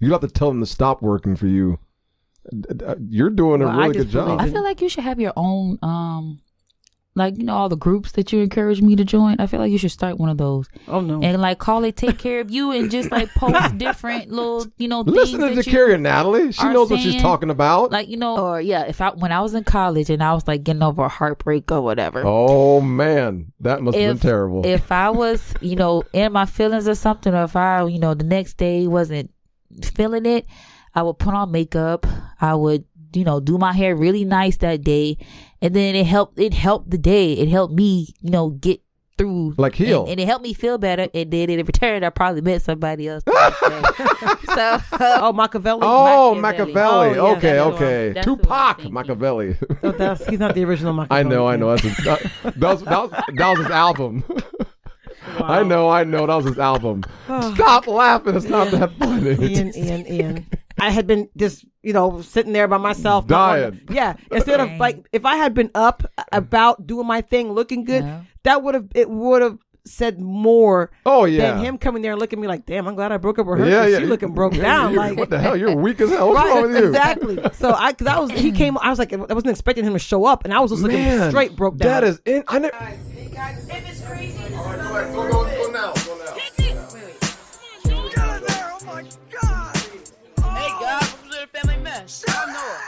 You have to tell them to stop working for you. You're doing a really good job. I feel like you should have your own, like, you know, all the groups that you encourage me to join. I feel like you should start one of those. Oh, no. And, like, call it Take Care of You and just, like, post different little, you know, things. Listen to Dekerria, Natalie. She knows what she's talking about. Like, you know, or, yeah, when I was in college and I was, like, getting over a heartbreak or whatever. Oh, man. That must have been terrible. If I was, you know, in my feelings or something, or if I, you know, the next day wasn't feeling it, I would put on makeup. I would, you know, do my hair really nice that day. And then it helped the day. It helped me, you know, get through. Like heal. And it helped me feel better. And then in return, I probably met somebody else. Machiavelli. Oh, Machiavelli. Oh, yeah. Okay. Tupac Machiavelli. He's not the original Machiavelli. I know. That was his album. Wow. I know. That was his album. Stop laughing. It's not that funny. Ian. I had been just, you know, sitting there by myself. Dying. Instead of, like, if I had been up about doing my thing, looking good, it would have said more than him coming there and looking at me like, damn, I'm glad I broke up with her. Yeah. She looking broke down. Like, what the hell? You're weak as hell. What's wrong with you? Exactly. So he came, I was like, I wasn't expecting him to show up, and I was just looking straight broke down. That is it. Hey guys, if it's crazy, all right, go now. Hey guys, welcome to the Family Mess. I'm Noah,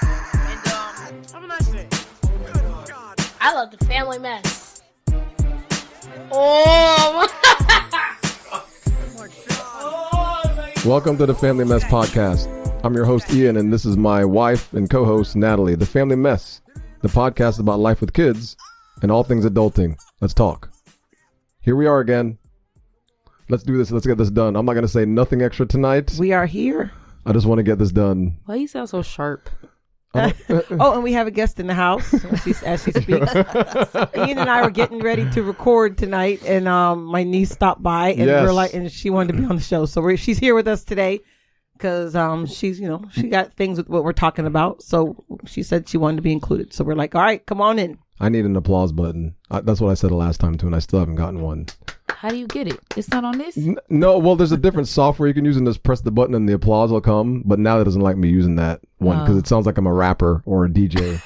and have a nice day. I love the Family Mess. Oh Welcome to the Family Mess Podcast. I'm your host Ian, and this is my wife and co-host Natalie. The Family Mess, the podcast about life with kids and all things adulting. Let's talk. Here we are again. Let's do this. Let's get this done. I'm not going to say nothing extra tonight. We are here. I just want to get this done. Why you sound so sharp? And we have a guest in the house as she speaks. Ian and I were getting ready to record tonight, and my niece stopped by, and we're like, and she wanted to be on the show, so she's here with us today because she's, you know, she got things with what we're talking about, so she said she wanted to be included. So we're like, all right, come on in. I need an applause button. That's what I said the last time too, and I still haven't gotten one. How do you get it? It's not on this? No, well, there's a different software you can use and just press the button and the applause will come. But now it doesn't like me using that one because it sounds like I'm a rapper or a DJ.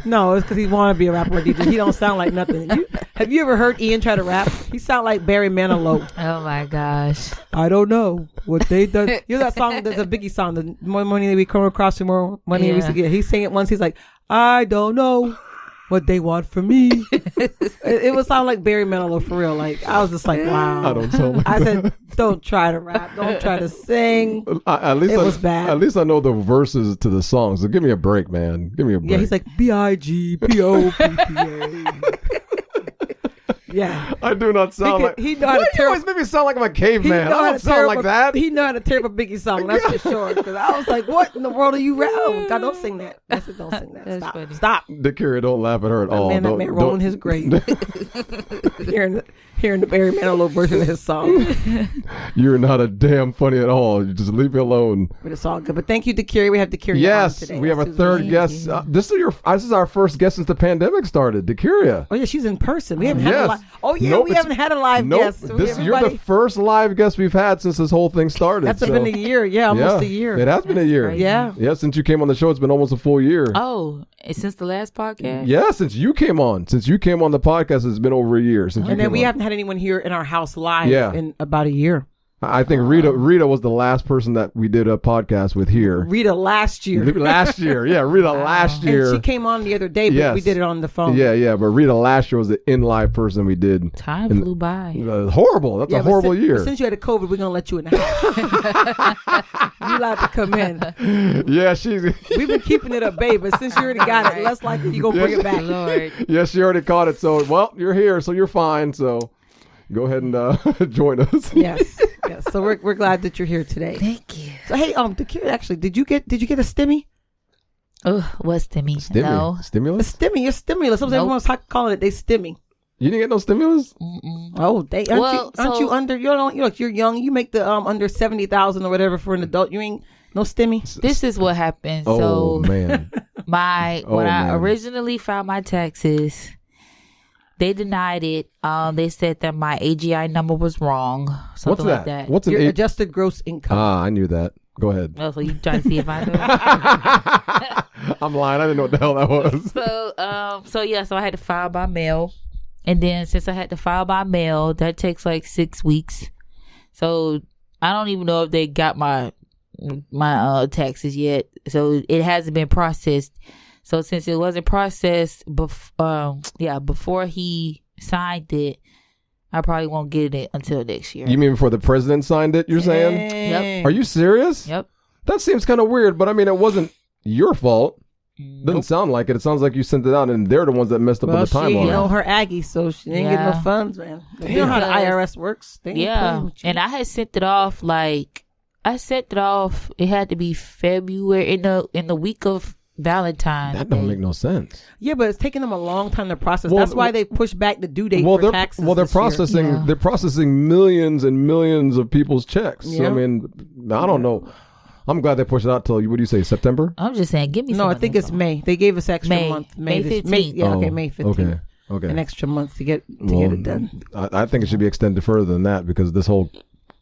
No, it's because he want to be a rapper or a DJ. He don't sound like nothing. Have you ever heard Ian try to rap? He sound like Barry Manilow. Oh my gosh. I don't know what they done. You know that song? There's a Biggie song. The more money that we come across, the more money we used to get. He sang it once. He's like, I don't know what they want from me. It would sound like Barry Manilow for real. Like, I was just like, wow. I don't sound like I said, don't try to rap. Don't try to sing. It was bad. At least I know the verses to the songs. So give me a break, man. Give me a break. Yeah, he's like, BIGPOPPA. Yeah. I do not sound like... He know how to you always make me sound like I'm a caveman. I don't sound like that. He know how to tear up a Biggie song, that's for sure. Because I was like, what in the world are you rapping? Oh, God, don't sing that. I said, don't sing that. Stop. Dekerria, don't laugh at her at all. That man rolling his grave. Hearing the Barry Manilow version of his song. You're not a damn funny at all. You just leave me alone. But it's all good. But thank you, Dekerria. We have Dekerria on today. Yes, we have a third guest. This is our first guest since the pandemic started. Dekerria. Oh yeah, she's in person. We haven't had a live. Oh yeah, we haven't had a live guest. You're the first live guest we've had since this whole thing started. That's been a year. Yeah, almost a year. It has been a year. Yeah. Yeah, since you came on the show, it's been almost a full year. Oh, since the last podcast? Yeah, since you came on. Since you came on the podcast, it's been over a year. And then we haven't had anyone here in our house live in about a year. I think Rita was the last person that we did a podcast with here. Rita last year. Yeah, Rita last year. And she came on the other day, but we did it on the phone. Yeah, but Rita last year was the in-live person we did. Time flew by. Horrible. That's a horrible year. But since you had a COVID, we're going to let you in the house. You're allowed to come in. Yeah, we've been keeping it a babe, but since you already got it, less likely you're going to bring it back. Lord. Yeah, she already caught it. So, well, you're here, so you're fine. So go ahead and join us. Yes. So we're glad that you're here today. Thank you. So hey, Dekerria, actually, did you get a stimmy? Oh, what stimmy? No. Stimulus? A stimmy, your stimulus. Everyone's calling it they stimmy. You didn't get no stimulus? Mm-mm. Oh, aren't you under? You're young. You make the under 70,000 or whatever for an adult. You ain't no stimmy. This is what happened. Oh so man. I originally filed my taxes, They denied it. They said that my AGI number was wrong. Something What's like that. What's your adjusted gross income? Ah, I knew that. Go ahead. Oh, so you trying to see if I know? I'm lying. I didn't know what the hell that was. So I had to file by mail, and then since I had to file by mail, that takes like 6 weeks. So I don't even know if they got my taxes yet. So it hasn't been processed. So since it wasn't processed before he signed it, I probably won't get it until next year. You mean before the president signed it, you're saying? Yep. Are you serious? Yep. That seems kind of weird, but I mean, it wasn't your fault. Doesn't sound like it. It sounds like you sent it out and they're the ones that messed up on the timeline. You know, her Aggie, so she didn't get no funds, man. You know how the IRS works. And I had sent it off it had to be February in the week of Valentine's. That don't make no sense. Yeah, but it's taking them a long time to process. That's why they push back the due date for taxes. They're processing. They're processing millions and millions of people's checks. Yeah. So, I mean, I don't know. I'm glad they pushed it out till what do you say, September? I'm just saying, give me. No, I think it's May. They gave us extra month. May 15th. May 15th. Okay. An extra month to get it done. I think it should be extended further than that because this whole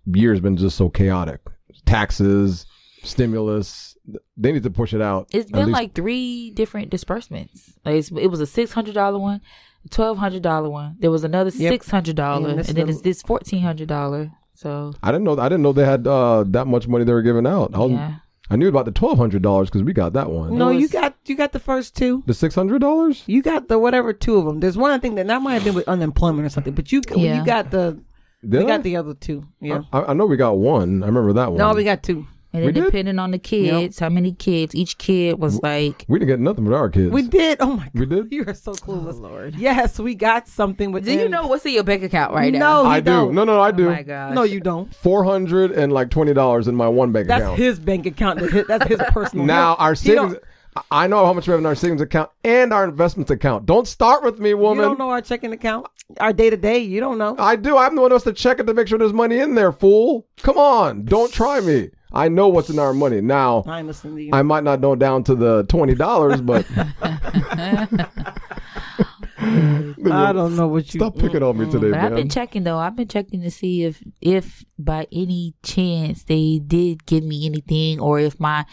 year has been just so chaotic. Taxes, stimulus. They need to push it out. It's been like 3 different disbursements. Like it was a $600 one, a $1,200 one. There was another $600, and then it's this $1,400. So I didn't know they had that much money they were giving out. I knew about the $1,200 because we got that one. No, you got the first 2. The $600? You got the whatever 2 of them. There's one I think that might have been with unemployment or something, but you got the. We got the other 2. Yeah, I know we got one. I remember that one. No, we got 2. And then depending on the kids, how many kids, each kid was like... We didn't get nothing with our kids. We did. Oh, my God. We did? You are so clueless. Oh, Lord. Yes, we got something with... Do you know what's in your bank account right now? No, I do. No, I do. Oh, my God. No, you don't. $420 in my one bank account. That's his bank account. That's his personal... Now, our savings... I know how much we have in our savings account and our investments account. Don't start with me, woman. You don't know our checking account? Our day-to-day? You don't know? I do. I'm the one who has to check it to make sure there's money in there, fool. Come on. Don't try me. I know what's in our money. Now, I'm listening to you. I might not know down to the $20, but... I don't know what you... Stop picking on me today, man. I've been checking, though. I've been checking to see if by any chance they did give me anything or if my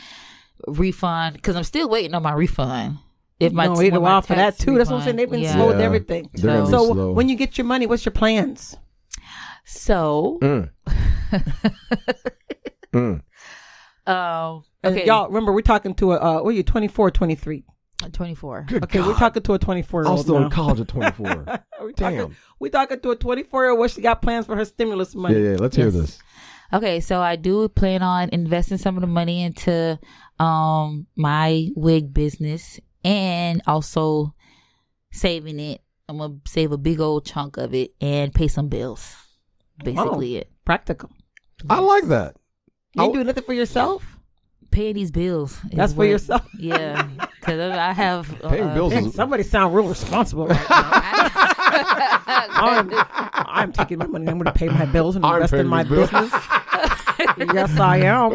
refund... Because I'm still waiting on my refund. Wait a while for that, too. That's what I'm saying. They've been slow with everything. So when you get your money, what's your plans? So... Okay. Y'all remember we're talking to a what are you 24 or 23? 24. Good God. We're talking to a 24-year-old. I'm still in college at 24. We're talking to a 24-year-old. What she got plans for her stimulus money? Yeah. Let's hear this. Okay, so I do plan on investing some of the money into my wig business and also saving it. I'm gonna save a big old chunk of it and pay some bills. Basically, it practical. I like that. You ain't doing nothing for yourself? Paying these bills. That's for yourself? Yeah. Because I have... Paying bills somebody sound real responsible right now. I'm taking my money. I'm going to pay my bills and invest in my business. Yes, I am.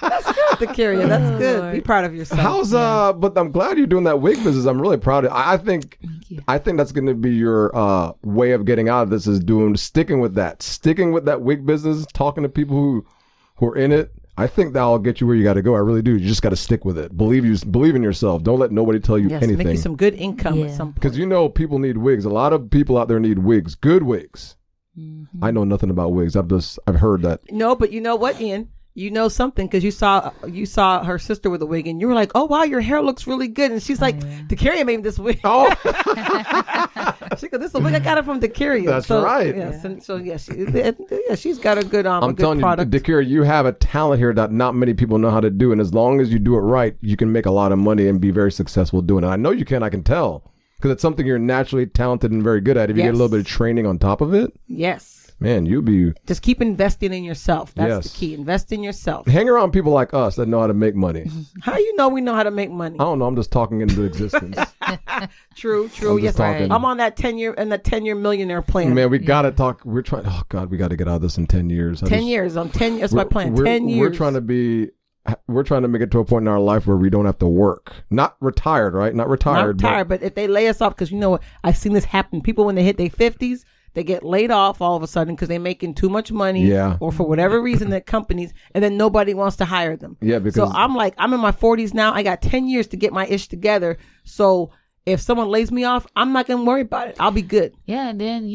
That's good, Dekerria. That's good. Be proud of yourself. But I'm glad you're doing that wig business. I'm really proud of it. I think that's going to be your way of getting out of this is sticking with that wig business, talking to people who are in it. I think that'll get you where you got to go. I really do. You just got to stick with it. Believe in yourself. Don't let nobody tell you anything. Make you some good income at some point. Because people need wigs. A lot of people out there need wigs. Good wigs. Mm-hmm. I know nothing about wigs. I've heard that. No, but you know what, Ian? You know something because you saw her sister with a wig and you were like, oh wow, your hair looks really good. And she's like, Dekerria made this wig. Oh, she goes, this is a wig I got it from Dekerria. That's right. Yes, and so she's got a good I'm telling product. you, Dekerria, you have a talent here that not many people know how to do, and as long as you do it right, you can make a lot of money and be very successful doing it. I know you can. I can tell because it's something you're naturally talented and very good at. If you get a little bit of training on top of it, man, you'll be... Just keep investing in yourself. That's the key. Invest in yourself. Hang around people like us that know how to make money. How you know we know how to make money? I don't know. I'm just talking into existence. True. Yes, I'm on that 10-year millionaire plan. Man, we got to talk. We're trying... Oh, God, we got to get out of this in 10 years. 10 years. That's my plan. 10 years. We're trying to be... we're trying to make it to a point in our life where we don't have to work. Not retired, right? Not retired. But if they lay us off, because you know what, I've seen this happen. People when they hit their 50s, they get laid off all of a sudden because they're making too much money, or for whatever reason that companies, and then nobody wants to hire them. Yeah, because so I'm in my 40s now. I got 10 years to get my ish together. So if someone lays me off, I'm not gonna worry about it. I'll be good. Yeah, and then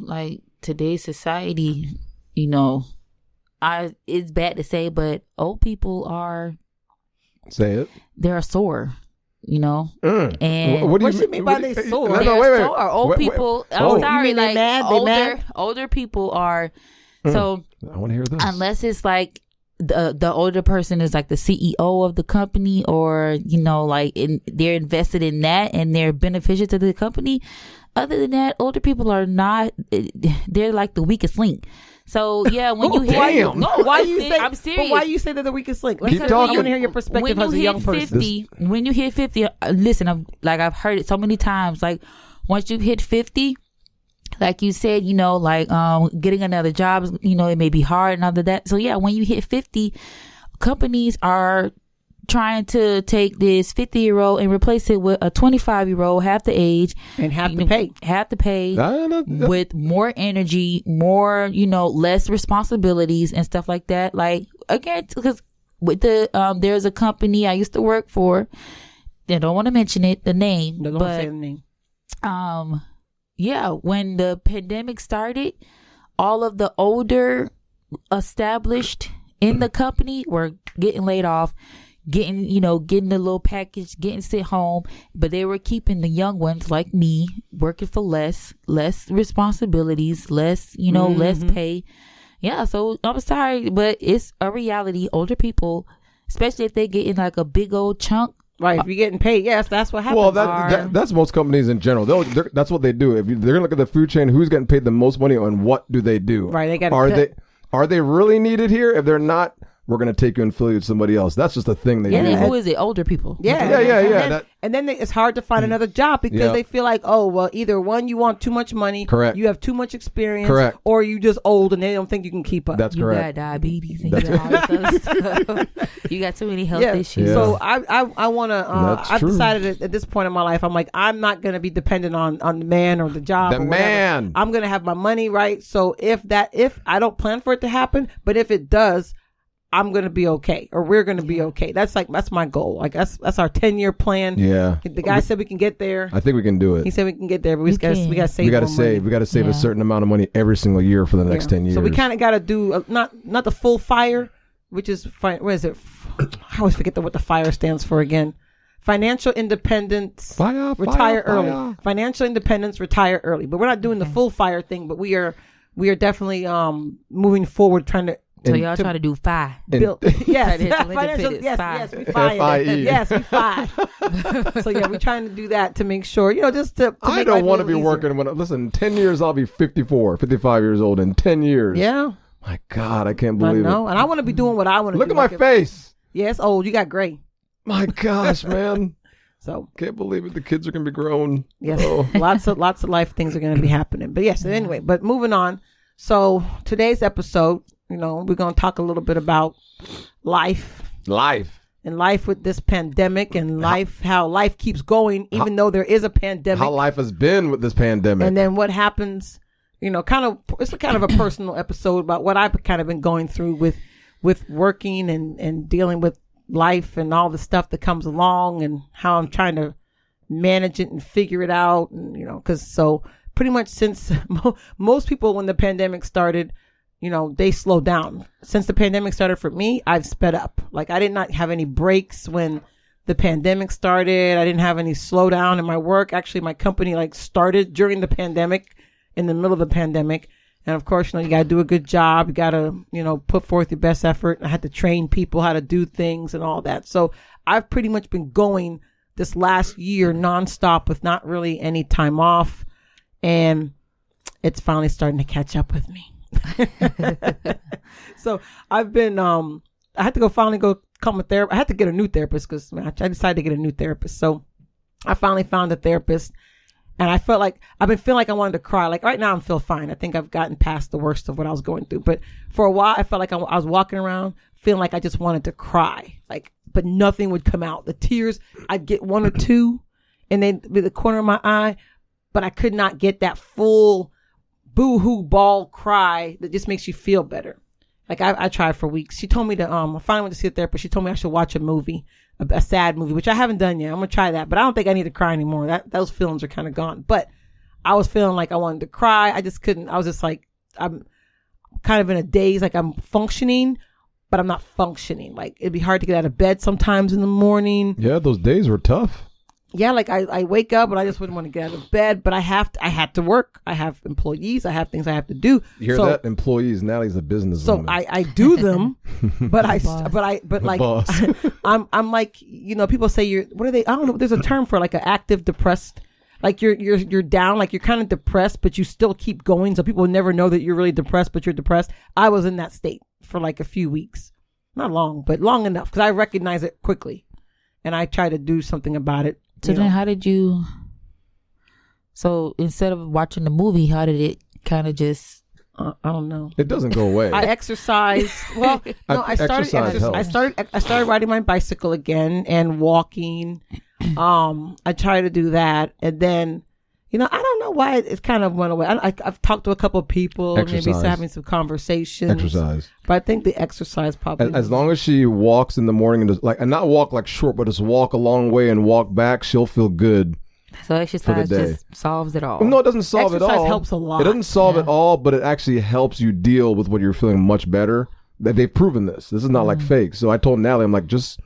like today's society, it's bad to say, but old people are they're sore. And what do you mean by they sore? Wait. Old people. I'm sorry, like mad? Older people are. So I want to hear this. Unless it's like the older person is like the CEO of the company, or they're invested in that and they're beneficial to the company. Other than that, older people are not. They're like the weakest link. So yeah, when you hear I'm serious. But why you say they're the weakest link? Keep talking. I want to hear your perspective as a young person. When you hit 50, listen, I've heard it so many times. Like once you hit 50, like you said, getting another job, it may be hard and all of that. So yeah, when you hit 50, companies are trying to take this 50-year-old and replace it with a 25-year-old, half the age, and have to pay with more energy, more, less responsibilities and stuff like that. Like again, because with there's a company I used to work for. I don't want to mention the name. Don't say the name. Yeah, when the pandemic started, all of the older established in the company were getting laid off. Getting the little package, getting sent home, but they were keeping the young ones like me working for less responsibilities, less pay. Yeah, so I'm sorry, but it's a reality. Older people, especially if they get in like a big old chunk. Right, if you're getting paid, yes, that's what happens. Well, that's most companies in general. That's what they do. If they're gonna look at the food chain, who's getting paid the most money and what do they do? Right, they got. Are they really needed here? If they're not, we're going to take you and fill you with somebody else. That's just a thing they do. And who is it? Older people. Yeah. And then it's hard to find another job because they feel like, oh, well, either one, you want too much money. Correct. You have too much experience. Correct. Or you just old and they don't think you can keep up. That's correct. You got diabetes and you got all this other stuff. You got too many health issues. Yeah. So I want to, I've decided at this point in my life, I'm like, I'm not going to be dependent on the man or the job. The man. I'm going to have my money, right? So if I don't plan for it to happen, but if it does, I'm going to be okay, or we're going to be okay. That's my goal. Like that's our 10-year plan. Yeah. The guy said we can get there. I think we can do it. He said we can get there, but we got to save. We got to save a certain amount of money every single year for the next 10 years. So we kind of got to do not the full FIRE, which is what is it? I always forget what the FIRE stands for again. Financial independence, retire early. Financial independence, retire early. But we're not doing the full FIRE thing. But we are definitely moving forward, trying to. So y'all trying to do FI. Yes, we FI. Yes, we FI. So yeah, we're trying to do that to make sure, just to I don't want to be working listen, 10 years I'll be 55 years old in 10 years. Yeah. My God, I can't believe it. And I want to be doing what I want to do. Look at my face. Yeah, it's old. You got gray. My gosh, man. So can't believe it. The kids are going to be grown. Yes. Lots of life things are going to be happening. But yes, anyway, but moving on. So today's episode, we're going to talk a little bit about life and life with this pandemic and how life keeps going, even though there is a pandemic. How life has been with this pandemic. And then what happens, it's kind of a personal episode about what I've kind of been going through with working and dealing with life and all the stuff that comes along and how I'm trying to manage it and figure it out. And, because so pretty much since most people, when the pandemic started, they slowed down. Since the pandemic started for me, I've sped up. Like I did not have any breaks when the pandemic started. I didn't have any slowdown in my work. Actually, my company started during the pandemic, in the middle of the pandemic. And of course, you got to do a good job. You got to, put forth your best effort. I had to train people how to do things and all that. So I've pretty much been going this last year nonstop with not really any time off. And it's finally starting to catch up with me. So I've been I had to finally come a therapist. I had to get a new therapist because I decided to get a new therapist. So I finally found a therapist, And I felt like I've been feeling like I wanted to cry. Like right now, I'm feel fine. I think I've gotten past the worst of what I was going through. But for a while, I felt like I was walking around feeling like I just wanted to cry. Like, but nothing would come out. The tears, I'd get one or two, and then with the corner of my eye, but I could not get that full boo-hoo ball cry that just makes you feel better. Like I tried for weeks. She told me to I finally went to see a therapist. She told me I should watch a movie, a sad movie, which I haven't done yet. I'm gonna try that, but I don't think I need to cry anymore. Those feelings are kind of gone. But I was feeling like I wanted to cry. I just couldn't. I was just like, I'm kind of in a daze, like I'm functioning, but I'm not functioning. Like it'd be hard to get out of bed sometimes in the morning. Yeah, those days were tough. Yeah, like I wake up and I just wouldn't want to get out of bed, but I had to work. I have employees. I have things I have to do. You hear that? Employees. Natalie's a business so woman. I do them, but like I'm like, people say what are they? I don't know. There's a term for like an active depressed. Like you're down, like you're kind of depressed, but you still keep going. So people never know that you're really depressed, but you're depressed. I was in that state for like a few weeks, not long, but long enough because I recognize it quickly, and I try to do something about it. So then how did you, so instead of watching the movie, how did it kind of just, I don't know. It doesn't go away. I exercise. Well, no, I started riding my bicycle again and walking. I try to do that. And then, I don't know why it kind of went away. I've talked to a couple of people, maybe having some conversations. Exercise. But I think the exercise probably. As long as she walks in the morning and and not walk like short, but just walk a long way and walk back, she'll feel good. So exercise just solves it all. No, it doesn't solve it all. Exercise helps a lot. It doesn't solve it all, but it actually helps you deal with what you're feeling much better. They've proven this. This is not like fake. So I told Natalie, I'm like, just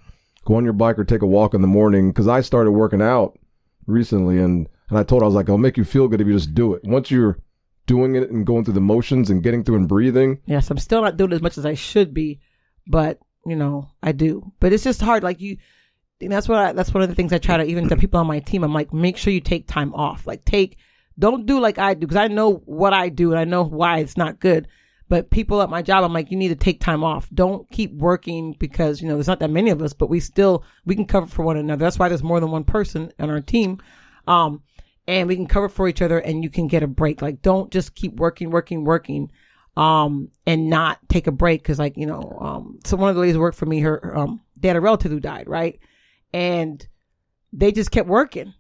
go on your bike or take a walk in the morning, because I started working out recently, and I told her, I was like, it'll make you feel good if you just do it. Once you're doing it and going through the motions and getting through and breathing. Yes, I'm still not doing it as much as I should be, but I do. But it's just hard. Like that's one of the things I try to, even to people on my team, I'm like, make sure you take time off. Like don't do like I do, because I know what I do and I know why it's not good. But people at my job, I'm like, you need to take time off. Don't keep working because, there's not that many of us, but we can cover for one another. That's why there's more than one person on our team. And we can cover for each other, and you can get a break. Like, don't just keep working, and not take a break. Cause like, so one of the ladies who worked for me, they had a relative who died, right? And they just kept working.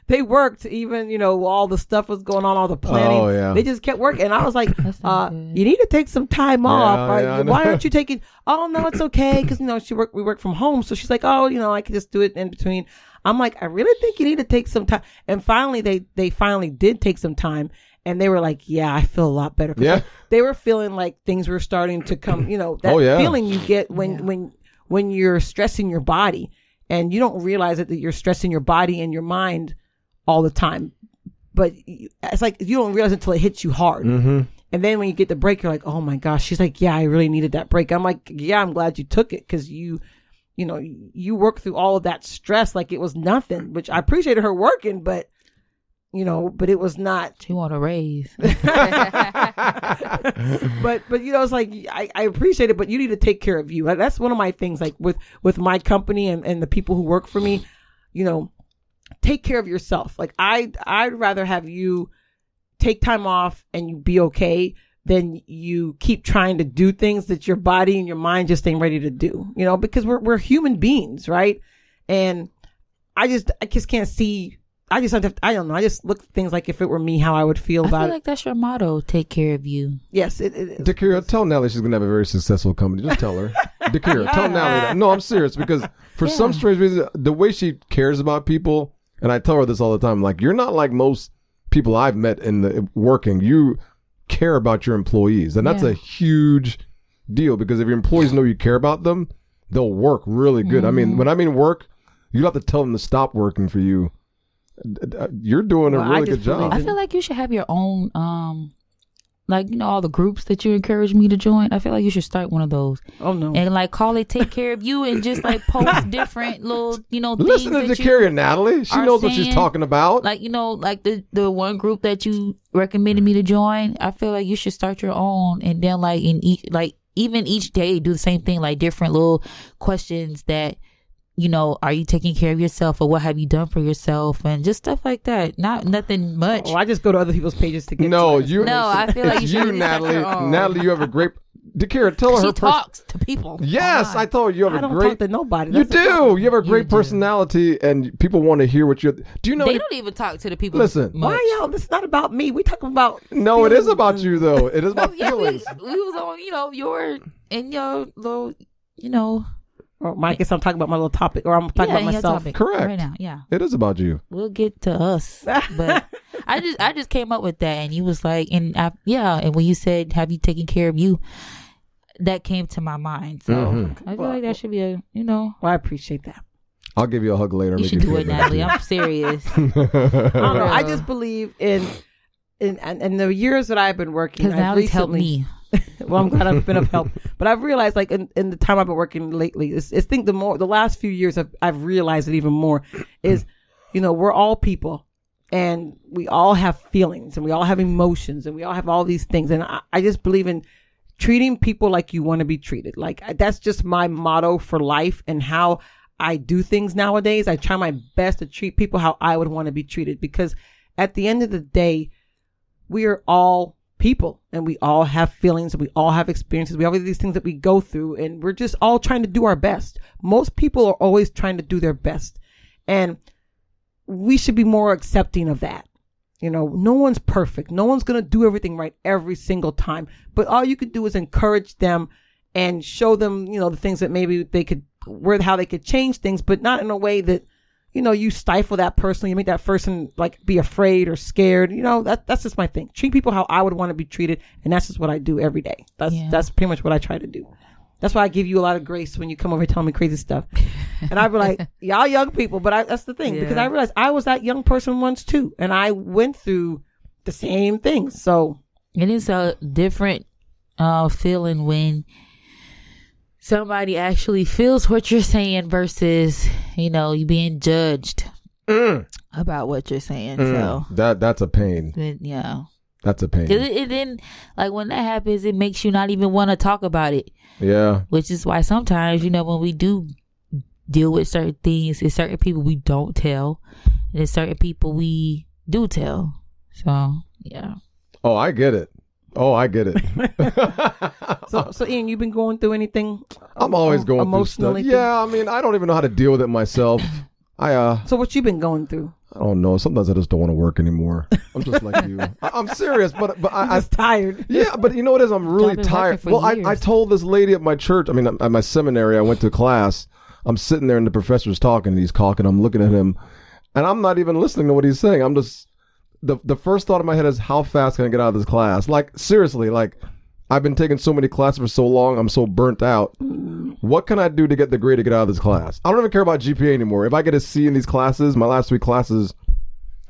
They worked even, all the stuff was going on, all the planning. Oh, yeah. They just kept working. And I was like, you need to take some time off. Right? Yeah, why aren't you taking, oh no, it's okay. Cause we work from home. So she's like, oh, I can just do it in between. I'm like, I really think you need to take some time. And finally they finally did take some time, and they were like, yeah, I feel a lot better. Yeah. They were feeling like things were starting to come, that feeling you get when you're stressing your body. And you don't realize that you're stressing your body and your mind all the time. But it's like you don't realize it until it hits you hard. Mm-hmm. And then when you get the break, you're like, oh my gosh. She's like, yeah, I really needed that break. I'm like, yeah, I'm glad you took it, because you worked through all of that stress like it was nothing, which I appreciated her working, but but it was not. She want a raise. but it's like, I appreciate it, but you need to take care of you. That's one of my things, like with my company and the people who work for me, take care of yourself. Like I'd rather have you take time off and you be okay than you keep trying to do things that your body and your mind just ain't ready to do, because we're human beings, right? And I just can't see. I don't know. I just look at things like, if it were me, how I would feel about it. I feel like that's your motto, take care of you. Yes, it is. Dekerria, tell Natalie she's going to have a very successful company. Just tell her. Dekerria, tell Natalie that. No, I'm serious, because for some strange reason, the way she cares about people, and I tell her this all the time, like, you're not like most people I've met in the working. You care about your employees, and that's a huge deal, because if your employees know you care about them, they'll work really good. I mean, when I mean work, you have to tell them to stop working for you. You're doing a really good job. I feel like you should have your own, all the groups that you encourage me to join. I feel like you should start one of those. Oh no! And like call it "Take Care of You" and just like post different little, Listen to Dekerria, Natalie. She knows what she's talking about. Like like the one group that you recommended me to join. I feel like you should start your own, and then even each day do the same thing, like different little questions that are you taking care of yourself, or what have you done for yourself, and just stuff like that. Nothing much. Oh, I just go to other people's pages to get. No, I feel like you should Natalie. Natalie, you have a great. Dekerria, tell her. She talks to people. Yes, I told you. I don't talk to nobody. You do. You have a great personality, and people want to hear what you. Do you know? They don't even talk to the people. Listen, why y'all? This is not about me. We talking about. No, it is about you though. It is about feelings. We was on, your little, Or I guess I'm talking about my little topic, or I'm talking about myself. Correct. Right now, yeah. It is about you. We'll get to us, but I just came up with that, and you was like, and when you said, "Have you taken care of you?" That came to my mind, so I feel like that should be a, Well, I appreciate that. I'll give you a hug later. You should do it, Natalie. I'm serious. I don't know. I just believe in the years that I've been working. Because Natalie's helped me. Well, I'm glad I've been of help. But I've realized, like in the time I've been working lately, the last few years I've realized it even more is, we're all people, and we all have feelings, and we all have emotions, and we all have all these things, and I just believe in treating people like you want to be treated. Like that's just my motto for life and how I do things nowadays. I try my best to treat people how I would want to be treated, because at the end of the day, we are all people, and we all have feelings, and we all have experiences. We all have these things that we go through, and we're just all trying to do our best. Most people are always trying to do their best, and we should be more accepting of that. No one's perfect. No one's going to do everything right every single time. But all you could do is encourage them and show them, the things that maybe how they could change things, but not in a way that, you stifle that person. You make that person like be afraid or scared. That's just my thing. Treat people how I would want to be treated. And that's just what I do every day. That's pretty much what I try to do. That's why I give you a lot of grace when you come over here telling me crazy stuff. And I be like, y'all young people. But that's the thing, because I realized I was that young person once too. And I went through the same things. So it is a different feeling when somebody actually feels what you're saying versus, you being judged about what you're saying. So that's a pain. Yeah. That's a pain. And then, like, when that happens, it makes you not even want to talk about it. Yeah. Which is why sometimes, when we do deal with certain things, it's certain people we don't tell, and it's certain people we do tell. So, yeah. Oh, I get it. So Ian, you've been going through anything? I'm always going through stuff. Yeah, I mean, I don't even know how to deal with it myself. So what you been going through? I don't know. Sometimes I just don't want to work anymore. I'm just like you. I'm serious, but I'm tired. Yeah, but you know what it is? I'm really tired. Well, I told this lady at my church, at my seminary, I went to class. I'm sitting there and the professor's talking, and he's talking. I'm looking at him, and I'm not even listening to what he's saying. I'm just, the first thought in my head is, how fast can I get out of this class? Like, seriously, like, I've been taking so many classes for so long. I'm so burnt out. What can I do to get the grade to get out of this class? I don't even care about GPA anymore. If I get a C in these classes, my last 3 classes,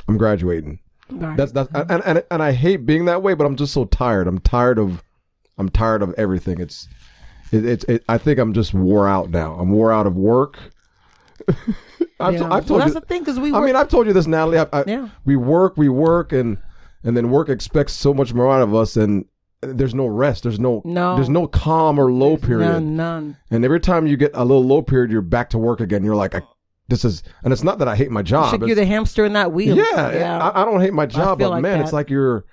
I'm graduating. Right. That's and I hate being that way, but I'm just so tired. I'm tired of everything. It's I think I'm just wore out now. I'm wore out of work. I've told that's you, the thing, because I've told you this, Natalie. We work, and then work expects so much more out of us, and there's no rest. There's no calm or low period. None. And every time you get a little low period, you're back to work again. You're like, and it's not that I hate my job. You're the hamster in that wheel. Yeah. I don't hate my job, but man, it's like you're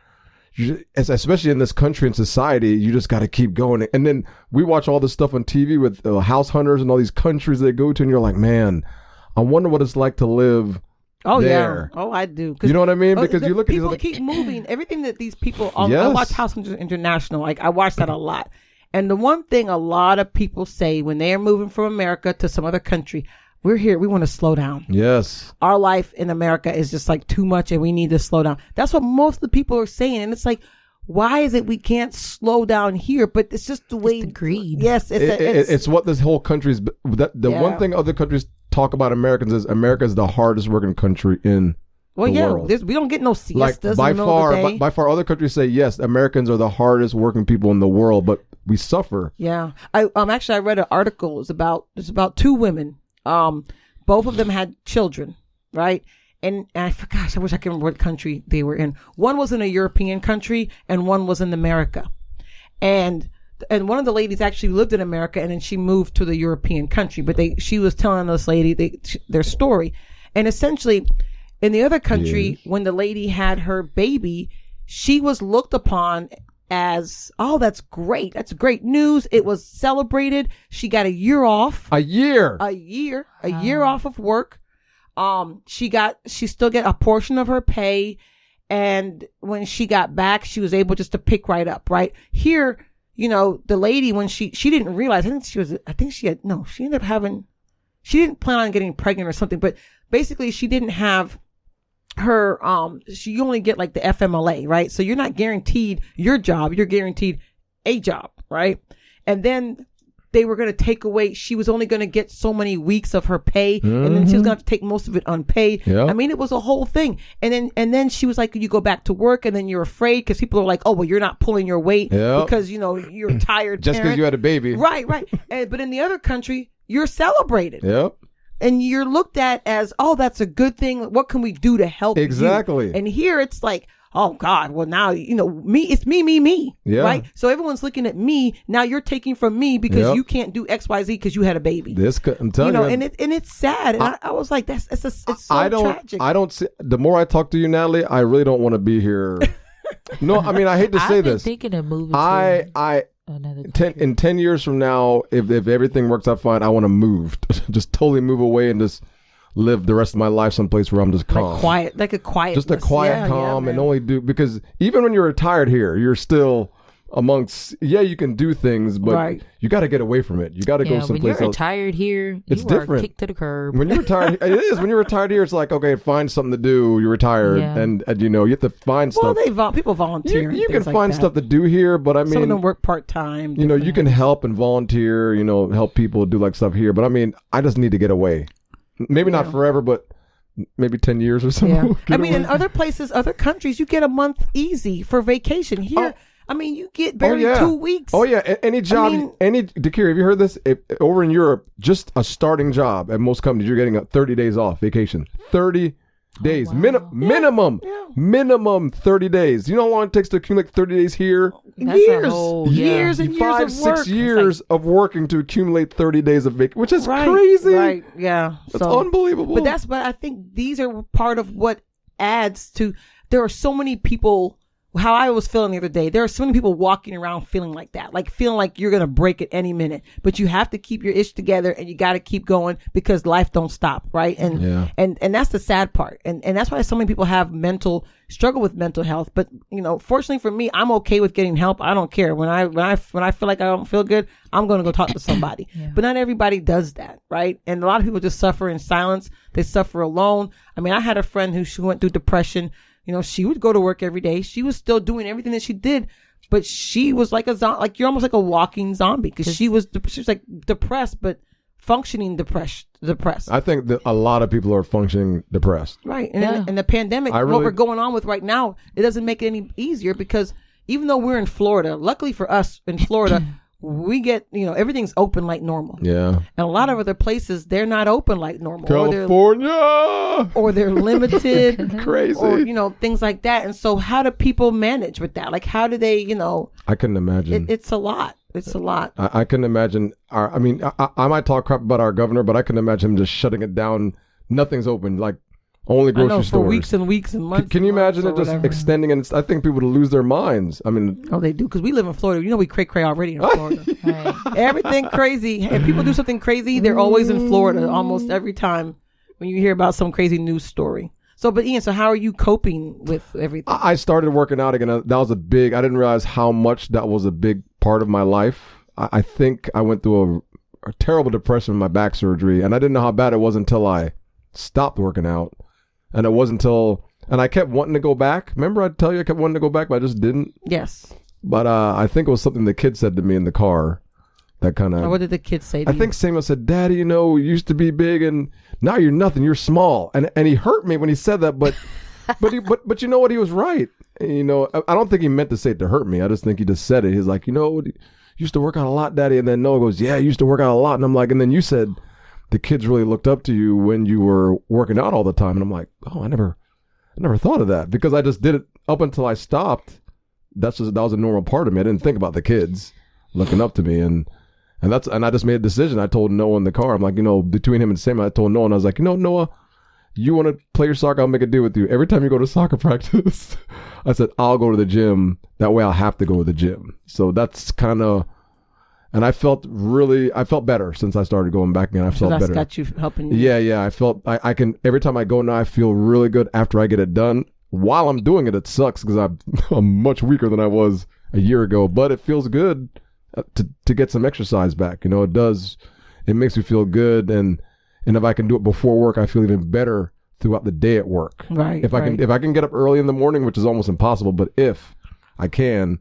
especially in this country and society, you just got to keep going. And then we watch all this stuff on TV with house hunters and all these countries they go to, and you're like, man, I wonder what it's like to live. Oh there. Yeah. Oh, I do. You know what I mean? Because you look at people keep moving. Everything that these people. I watch House Hunters International. Like, I watch that a lot. And the one thing a lot of people say when they are moving from America to some other country, we're here. We want to slow down. Yes. Our life in America is just like too much, and we need to slow down. That's what most of the people are saying. And it's like, why is it we can't slow down here? But it's just the way. It's the greed. Yes. It's what this whole country's. One thing other countries talk about Americans is America is the hardest working country in the world. We don't get no siestas. Like, in the middle of the day. by far, other countries say yes, Americans are the hardest working people in the world, but we suffer. Yeah. I read an article. It's about 2 women. Both of them had children, right? And I wish I could remember what country they were in. One was in a European country and one was in America. And and one of the ladies actually lived in America, and then she moved to the European country. But she was telling this lady their story, and essentially, in the other country, when the lady had her baby, she was looked upon as, oh, that's great news. It was celebrated. She got a year off. A year off of work. She still get a portion of her pay, and when she got back, she was able just to pick right up. Right here, the lady, when she didn't realize, she didn't plan on getting pregnant or something, but basically she didn't have her, you only get like the FMLA, right? So you're not guaranteed your job, you're guaranteed a job, right? And then they were going to take away, she was only going to get so many weeks of her pay, and then she was going to have to take most of it unpaid. Yep. I mean, it was a whole thing. And then she was like, you go back to work, and then you're afraid because people are like, oh, well, you're not pulling your weight because, you're a tired just because you had a baby. Right. But in the other country, you're celebrated. Yep. And you're looked at as, oh, that's a good thing. What can we do to help you? Exactly. And here it's like, oh God, well now, it's me. Yeah. Right. So everyone's looking at me. Now you're taking from me because you can't do XYZ because you had a baby. I'm telling you. And it's sad. And I was like, it's so tragic. I don't see, the more I talk to you, Natalie, I really don't want to be here. No, I mean, I hate to say this. I've been thinking of moving in 10 years from now, if everything works out fine, I want to move, just totally move away and just live the rest of my life someplace where I'm just calm, like a quiet, just a quiet, calm, and only do, because even when you're retired here, you're still amongst, you can do things, but you got to get away from it. You got to go someplace else. When you're retired here, it's you are different. kicked to the curb. When you're retired, it is. When you're retired here, it's like, okay, find something to do. You're retired, and you have to find stuff. Well, people volunteer. You can find stuff to do here, but I mean, some of them work part time. You can help and volunteer. Help people do like stuff here. But I mean, I just need to get away. Maybe not forever, but maybe 10 years or something. Yeah. I mean, in other places, other countries, you get a month easy for vacation. Here, I mean, you get barely 2 weeks. Oh, yeah. Any job, Dekerria, have you heard this? Over in Europe, just a starting job at most companies, you're getting 30 days off vacation. 30 days. Wow. Minimum 30 days. You know how long it takes to accumulate 30 days here? Years and years 5, of work. 6 years of working to accumulate 30 days of vacation, which is crazy. Right, yeah. It's unbelievable. But I think these are part of what adds to, there are so many people, how I was feeling the other day, there are so many people walking around feeling like that, like feeling like you're going to break at any minute, but you have to keep your ish together and you got to keep going because life don't stop. Right. And that's the sad part. And that's why so many people have struggle with mental health. But, fortunately for me, I'm okay with getting help. I don't care. When I feel like I don't feel good, I'm going to go talk to somebody. But not everybody does that. Right. And a lot of people just suffer in silence. They suffer alone. I mean, I had a friend who went through depression. She would go to work every day. She was still doing everything that she did, but she was like like you're almost like a walking zombie because she was like depressed, but functioning depressed. I think that a lot of people are functioning depressed. Right. And in the pandemic, what we're going on with right now, it doesn't make it any easier because even though we're in Florida, luckily for us in Florida, we get, everything's open like normal. Yeah. And a lot of other places, they're not open like normal. California! Or they're limited. Crazy. Or, things like that. And so how do people manage with that? Like, how do they, I couldn't imagine. It's a lot. It's a lot. I couldn't imagine. I might talk crap about our governor, but I couldn't imagine him just shutting it down. Nothing's open. Like, only grocery stores. For weeks and weeks and months. Can you imagine it just extending? And I think people would lose their minds. I mean, they do because we live in Florida. We cray already in Florida. Right. Everything crazy. If people do something crazy, they're always in Florida almost every time when you hear about some crazy news story. So, but Ian, how are you coping with everything? I started working out again. That was I didn't realize how much that was a big part of my life. I think I went through a terrible depression with my back surgery, and I didn't know how bad it was until I stopped working out. And it wasn't and I kept wanting to go back. Remember I tell you I kept wanting to go back, but I just didn't? Yes. But I think it was something the kid said to me in the car that kind of... What did the kid say to you? I think Samuel said, Daddy, you used to be big and now you're nothing. You're small. And he hurt me when he said that, but but you know what? He was right. I don't think he meant to say it to hurt me. I just think he just said it. He's like, you used to work out a lot, Daddy. And then Noah goes, yeah, I used to work out a lot. And I'm like, and then you said... the kids really looked up to you when you were working out all the time. And I'm like, oh, I never thought of that because I just did it up until I stopped. That was a normal part of me. I didn't think about the kids. looking up to me, and I just made a decision. I told Noah in the car, I'm like, between him and Sam, I told Noah, and I was like, Noah, you want to play your soccer? I'll make a deal with you. Every time you go to soccer practice, I said, I'll go to the gym. That way I'll have to go to the gym. So that's kind of, and I felt better since I started going back again. I felt better. That's got you helping you. Yeah. I felt, I can, every time I go now, I feel really good after I get it done. While I'm doing it, it sucks because I'm much weaker than I was a year ago, but it feels good to get some exercise back. It does. It makes me feel good. And if I can do it before work, I feel even better throughout the day at work. Right. If I can get up early in the morning, which is almost impossible, but if I can,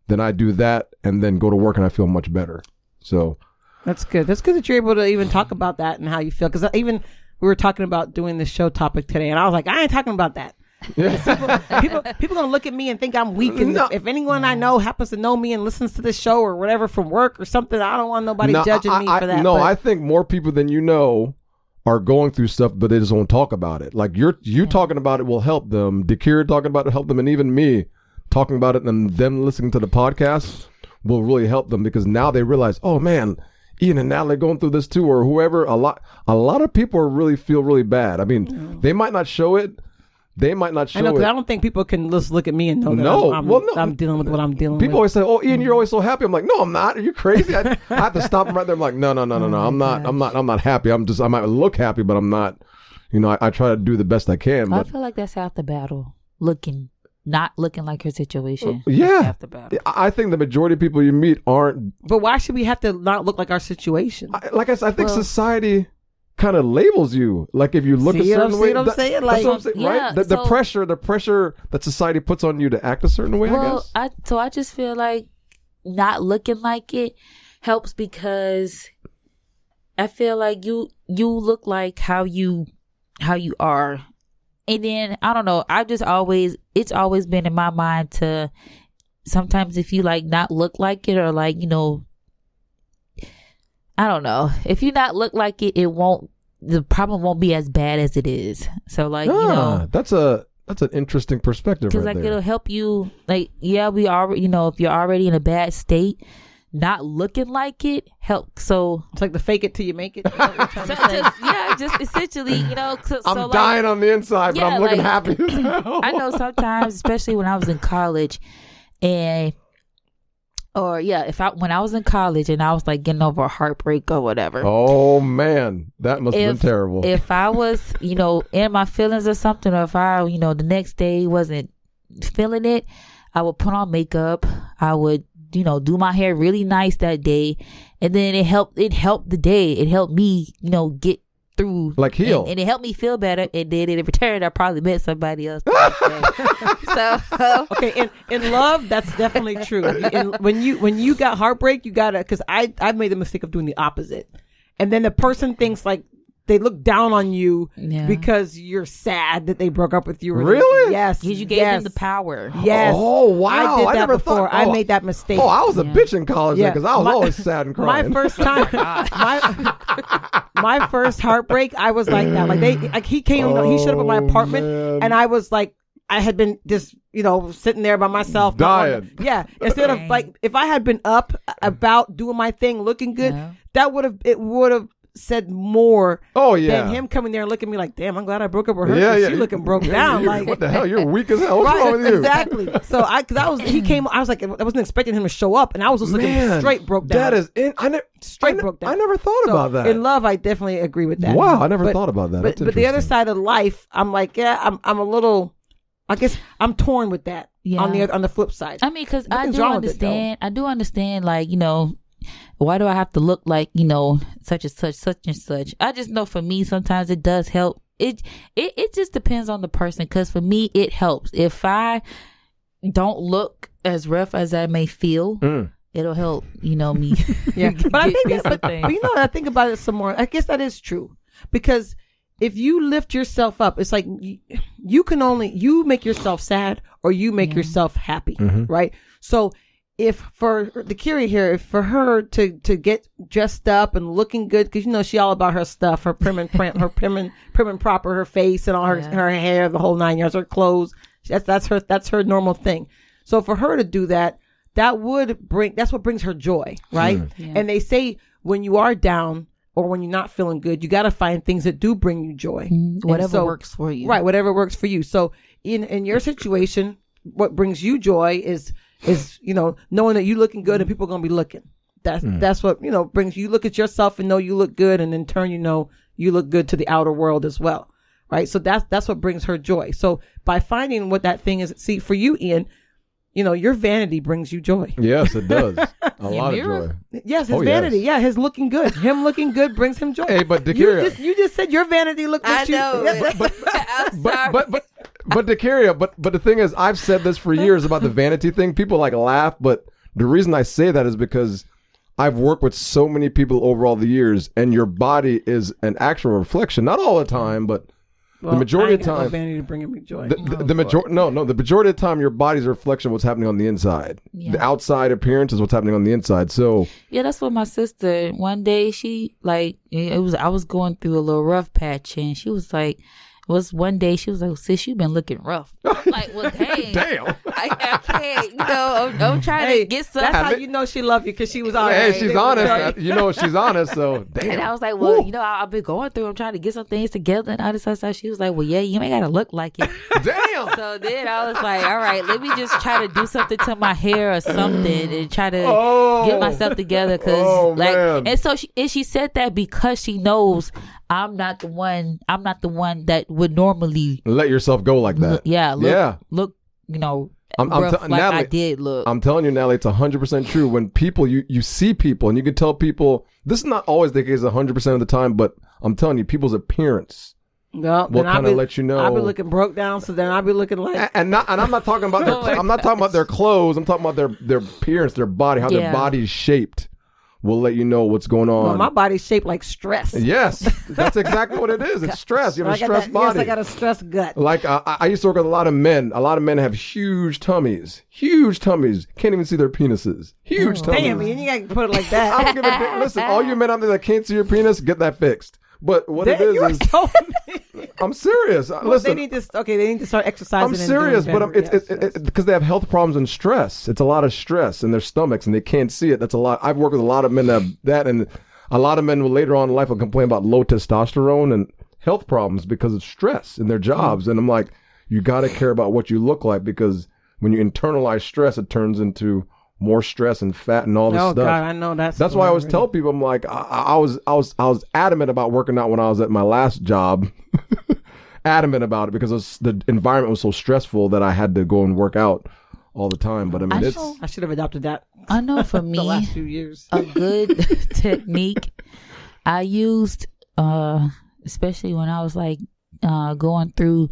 then I do that and then go to work and I feel much better. So that's good. That's good that you're able to even talk about that and how you feel. Because even we were talking about doing this show topic today, and I was like, I ain't talking about that. Yeah. People gonna look at me and think I'm weak, and if anyone I know happens to know me and listens to this show or whatever from work or something, I don't want nobody judging me for that. No, I think more people than you know are going through stuff, but they just won't talk about it. Like you talking about it will help them. Dekerria talking about it help them, and even me talking about it and them listening to the podcast will really help them, because now they realize, oh man, Ian and Natalie going through this too, or whoever. A lot of people really feel really bad. I mean, they might not show it. I know, because I don't think people can just look at me and know that I'm dealing with what I'm dealing with. People always say, "Oh, Ian, you're always so happy." I'm like, "No, I'm not. Are you crazy?" I have to stop them right there. I'm like, "No. I'm not happy. I might look happy, but I'm not. I try to do the best I can." But I feel like that's half the battle. Not looking like her situation. Yeah, half the battle. I think the majority of people you meet aren't. But why should we have to not look like our situation? Like I said, I think society kind of labels you, like if you look a certain way. That's what I'm saying, right? The pressure that society puts on you to act a certain way. I guess. I just feel like not looking like it helps, because I feel like you look like how you are, and then I don't know. It's always been in my mind to sometimes if you like not look like it, or like I don't know. If you not look like it, the problem won't be as bad as it is. So like, that's an interesting perspective. Because right like there. It'll help you. Like, yeah, we already, if you're already in a bad state, not looking like it helps. So it's like the fake it till you make it. Just essentially, I'm dying on the inside, but I'm looking happy as hell. I know sometimes, especially when I was in college, when I was in college and I was like getting over a heartbreak or whatever. Oh man, that must have been terrible. If I was, in my feelings or something, or if I, the next day wasn't feeling it, I would put on makeup. I would, do my hair really nice that day, and then it helped the day. It helped me, get through, like heal, and it helped me feel better. And then in return, I probably met somebody else. So okay, in love, that's definitely true. When you got heartbreak, you gotta, because I made the mistake of doing the opposite, and then the person thinks like they look down on you because you're sad that they broke up with you. Really? Yes. Because you gave them the power. Yes. Oh wow! I did that before. I made that mistake. Oh, I was a bitch in college because I was always sad and crying. My first time, my first heartbreak, I was like that. Like he came, he showed up at my apartment, and I was like, I had been just, sitting there by myself. Dying. Instead of like, if I had been up about doing my thing, looking good, it would have said more than him coming there and looking at me like, damn, I'm glad I broke up with her. She looking broke down. Like, what the hell? You're weak as hell. What's wrong with you? Exactly. So he came, I was like, I wasn't expecting him to show up, and I was just looking straight broke down. That is broke down. I never thought about that. In love, I definitely agree with that. Wow, I never thought about that. But the other side of life, I'm like, I'm a little, I guess I'm torn with that. Yeah. On the flip side. I mean, because I do understand, like, why do I have to look like, such and such? I just know for me, sometimes it does help. It just depends on the person. Because for me, it helps. If I don't look as rough as I may feel, it'll help, me. Yeah. But I think I think about it some more. I guess that is true. Because if you lift yourself up, it's like you make yourself sad or you make yourself happy, right? So if for Dekerria here, if for her to get dressed up and looking good, because she all about her stuff, her prim and proper, her face and all her hair, the whole 9 yards, her clothes, that's her normal thing. So for her to do that, that's what brings her joy, right? Yeah. And they say when you are down or when you're not feeling good, you got to find things that do bring you joy. Whatever works for you. Right, whatever works for you. So in your situation, what brings you joy is knowing that you looking good and people are going to be looking. That's what, brings you look at yourself and know you look good, and in turn, you look good to the outer world as well. Right. So that's what brings her joy. So by finding what that thing is, see, for you, Ian, your vanity brings you joy. Yes, it does. A lot of joy. Yes, his vanity. Yes. Yeah, his looking good. Him looking good brings him joy. Hey, but Dekerria, you just said your vanity looked at you. I know. But Dekerria, but the thing is, I've said this for years about the vanity thing. People laugh, but the reason I say that is because I've worked with so many people over all the years, and your body is an actual reflection. Not all the time, but the majority of the time, vanity bringing me joy. The majority of the time, your body's a reflection of what's happening on the inside. Yeah. The outside appearance is what's happening on the inside. So yeah, that's what my sister. One day she I was going through a little rough patch, and she was like, one day she was like, "Sis, you've been looking rough." I'm like, well, dang, damn. I can't. I'm trying to get some. That's how you know she loved you, because she was honest. Hey, she's honest. She's honest. So damn. And I was like, well, I've been going through. I'm trying to get some things together, and all this other stuff. She was like, well, yeah, you ain't gotta look like it. Damn. So then I was like, all right, let me just try to do something to my hair or something, and try to get myself together. Man. And so she said that because she knows I'm not the one that would normally Let yourself go like that. Look, I'm rough like Natalie, I did look. I'm telling you, Natalie, it's 100% true. When people, you see people, and you can tell people, this is not always the case 100% of the time, but I'm telling you, people's appearance will kind of let you know. I'll be looking broke down, so then I'll be looking like... And I'm not talking about I'm not talking about their clothes. I'm talking about their appearance, their body, how their body's shaped. Will let you know what's going on. Well, my body's shaped like stress. Yes, that's exactly what it is. It's stress. You have a stressed body. Yes, I got a stressed gut. Like I used to work with a lot of men. A lot of men have huge tummies. Huge tummies. Can't even see their penises. Huge tummies. Damn, you got to put it like that. I don't give a damn. Listen, all you men out there that can't see your penis, get that fixed. But what it is I'm serious. Listen, they need to start exercising. I'm serious, but it's because they have health problems and stress. It's a lot of stress in their stomachs, and they can't see it. That's a lot. I've worked with a lot of men that have that, and a lot of men will later on in life will complain about low testosterone and health problems because of stress in their jobs. And I'm like, you got to care about what you look like, because when you internalize stress, it turns into more stress and fat and all this stuff. Oh God, I know that's why I always tell people, I'm like, I was adamant about working out when I was at my last job. Adamant about it because the environment was so stressful that I had to go and work out all the time. But I mean, I should have adopted that. I know for me, the last few years, a good technique I used, especially when I was like going through,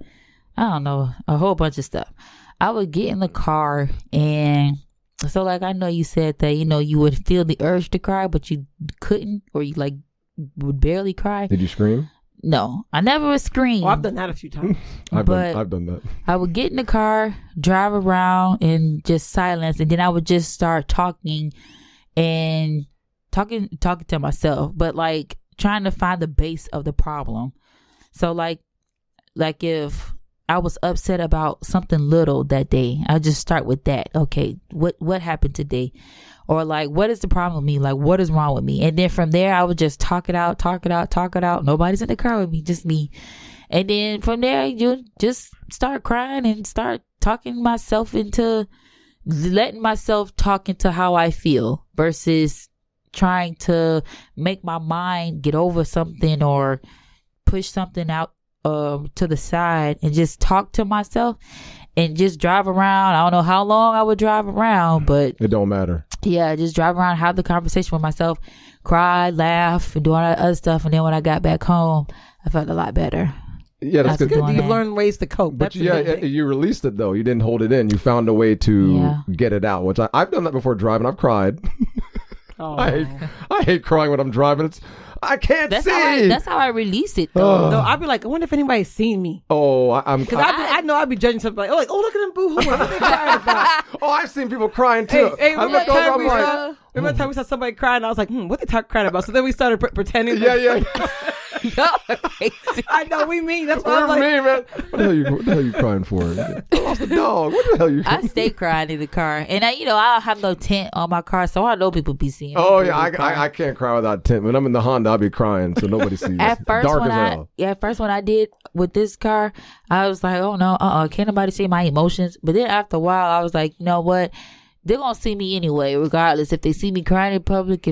I don't know, a whole bunch of stuff. I would get in the car, and so like I know you said that you would feel the urge to cry, but you couldn't, or you like would barely cry. Did you scream? No, I never would scream. I've done that a few times. I've done that. I would get in the car, drive around, and just silence, and then I would just start talking to myself, but like trying to find the base of the problem. So like if I was upset about something little that day, I just start with that. Okay, what happened today? Or like, what is the problem with me? Like, what is wrong with me? And then from there, I would just talk it out. Nobody's in the car with me, just me. And then from there, you just start crying and start talking myself into letting myself talk into how I feel versus trying to make my mind get over something or push something out to the side, and just talk to myself and just drive around. I don't know how long I would drive around, but it don't matter. Yeah, just drive around, have the conversation with myself, cry, laugh, and do all that other stuff. And then when I got back home, I felt a lot better. Yeah, that's good. You learn ways to cope. But you released it though. You didn't hold it in. You found a way to get it out, which I've done that before driving. I've cried. Oh. I hate crying when I'm driving. I can't see. That's how I release it though. No, I'd be like, I wonder if anybody's seen me. Oh, because I know I'd be judging something like, oh look at them boo-hoo. What are they crying about? Oh, I've seen people crying too. Hey, I look over, I'm like, remember the time we saw somebody crying? I was like, what they crying about? So then we started pretending. Yeah. Y'all are crazy. I know we mean. That's what I'm like. Man. What the hell you crying for? I lost a dog. What the hell you? I stay crying in the car, and I don't have no tent on my car, so I know people be seeing. Oh yeah, I can't cry without tent. When I'm in the Honda, I'll be crying, so nobody sees. At first, dark as hell. At first when I did with this car, I was like, oh no, can't nobody see my emotions. But then after a while, I was like, you know what? They're gonna see me anyway, regardless. If they see me crying in public,